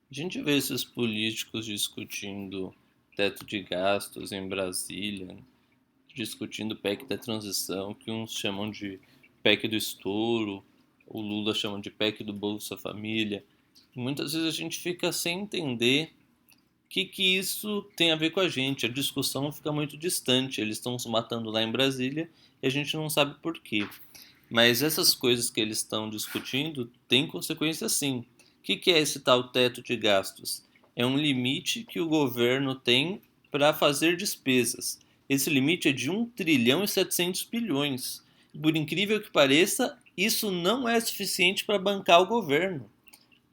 A gente vê esses políticos discutindo teto de gastos em Brasília, discutindo o PEC da transição, que uns chamam de PEC do estouro, o Lula chama de PEC do Bolsa Família. Muitas vezes a gente fica sem entender o que isso tem a ver com a gente. A discussão fica muito distante. Eles estão se matando lá em Brasília e a gente não sabe por quê. Mas essas coisas que eles estão discutindo têm consequências sim. O que é esse tal teto de gastos? É um limite que o governo tem para fazer despesas. Esse limite é de 1,7 trilhão. Por incrível que pareça, isso não é suficiente para bancar o governo.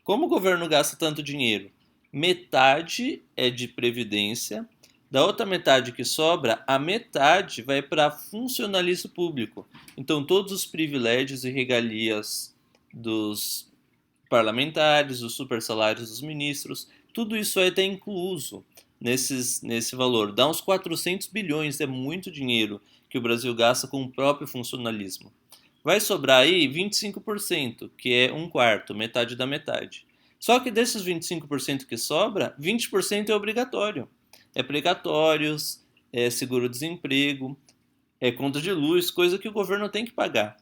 Como o governo gasta tanto dinheiro? Metade é de previdência, da outra metade que sobra, a metade vai para funcionalismo público. Então, todos os privilégios e regalias dos parlamentares, os super salários dos ministros, tudo isso vai estar incluso nesse valor. Dá uns 400 bilhões, é muito dinheiro que o Brasil gasta com o próprio funcionalismo. Vai sobrar aí 25%, que é um quarto, metade da metade. Só que desses 25% que sobra, 20% é obrigatório. É precatórios, é seguro-desemprego, é conta de luz, coisa que o governo tem que pagar.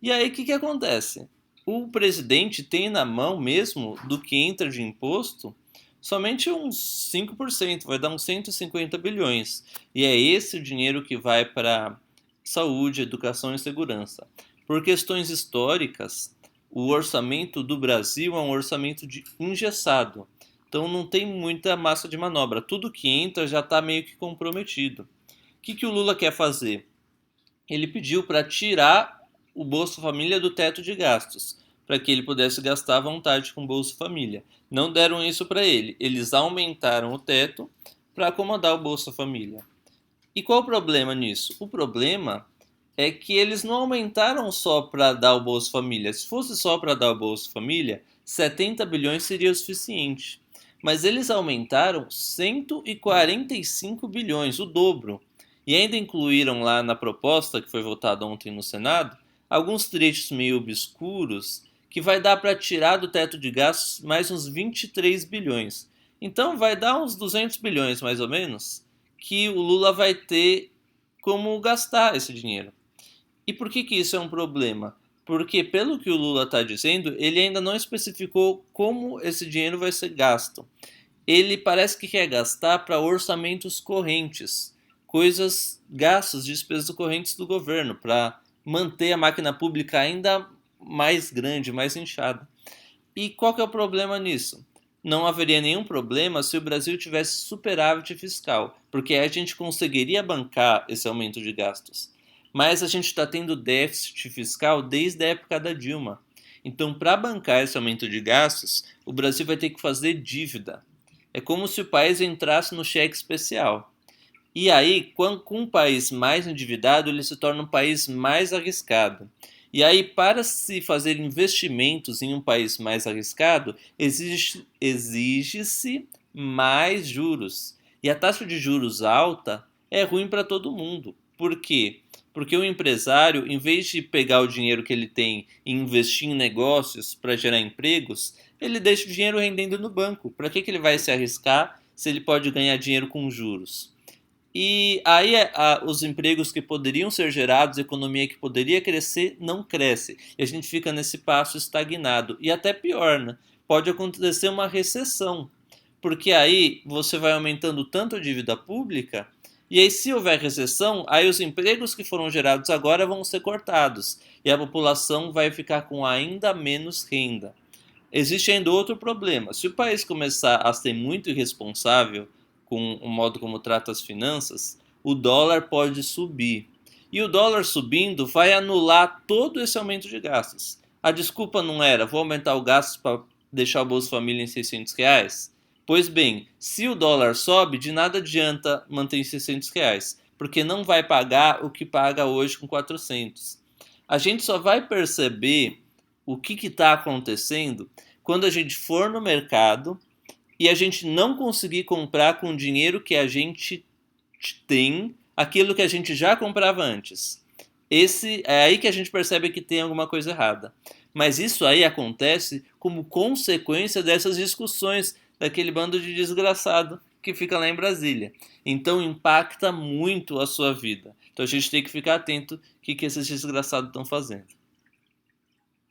E aí o que acontece? O presidente tem na mão mesmo do que entra de imposto somente uns 5%, vai dar uns 150 bilhões. E é esse o dinheiro que vai para saúde, educação e segurança. Por questões históricas, o orçamento do Brasil é um orçamento engessado. Então não tem muita massa de manobra. Tudo que entra já está meio que comprometido. O que o Lula quer fazer? Ele pediu para tirar o Bolsa Família do teto de gastos, para que ele pudesse gastar à vontade com o Bolsa Família. Não deram isso para ele, eles aumentaram o teto para acomodar o Bolsa Família. E qual o problema nisso? O problema é que eles não aumentaram só para dar o Bolsa Família. Se fosse só para dar o Bolsa Família, 70 bilhões seria o suficiente. Mas eles aumentaram 145 bilhões, o dobro. E ainda incluíram lá na proposta, que foi votada ontem no Senado, alguns trechos meio obscuros que vai dar para tirar do teto de gastos mais uns 23 bilhões. Então vai dar uns 200 bilhões mais ou menos que o Lula vai ter como gastar esse dinheiro. E por que isso é um problema? Porque, pelo que o Lula está dizendo, ele ainda não especificou como esse dinheiro vai ser gasto. Ele parece que quer gastar para orçamentos correntes, coisas, gastos, despesas correntes do governo, para manter a máquina pública ainda mais grande, mais inchada. E qual que é o problema nisso? Não haveria nenhum problema se o Brasil tivesse superávit fiscal, porque aí a gente conseguiria bancar esse aumento de gastos. Mas a gente está tendo déficit fiscal desde a época da Dilma. Então, para bancar esse aumento de gastos, o Brasil vai ter que fazer dívida. É como se o país entrasse no cheque especial. E aí, com um país mais endividado, ele se torna um país mais arriscado. E aí, para se fazer investimentos em um país mais arriscado, exige-se mais juros. E a taxa de juros alta é ruim para todo mundo. Por quê? Porque o empresário, em vez de pegar o dinheiro que ele tem e investir em negócios para gerar empregos, ele deixa o dinheiro rendendo no banco. Para que ele vai se arriscar se ele pode ganhar dinheiro com juros? E aí os empregos que poderiam ser gerados, a economia que poderia crescer, não cresce. E a gente fica nesse passo estagnado. E até pior, né? Pode acontecer uma recessão. Porque aí você vai aumentando tanto a dívida pública, e aí se houver recessão, aí os empregos que foram gerados agora vão ser cortados. E a população vai ficar com ainda menos renda. Existe ainda outro problema. Se o país começar a ser muito irresponsável com o modo como trata as finanças, o dólar pode subir. E o dólar subindo vai anular todo esse aumento de gastos. A desculpa não era, vou aumentar o gasto para deixar o Bolsa Família em R$ 600? Pois bem, se o dólar sobe, de nada adianta manter em R$ 600, porque não vai pagar o que paga hoje com 400. A gente só vai perceber o que está acontecendo quando a gente for no mercado e a gente não conseguir comprar com o dinheiro que a gente tem aquilo que a gente já comprava antes. Esse é aí que a gente percebe que tem alguma coisa errada. Mas isso aí acontece como consequência dessas discussões, daquele bando de desgraçado que fica lá em Brasília. Então impacta muito a sua vida. Então a gente tem que ficar atento o que esses desgraçados estão fazendo.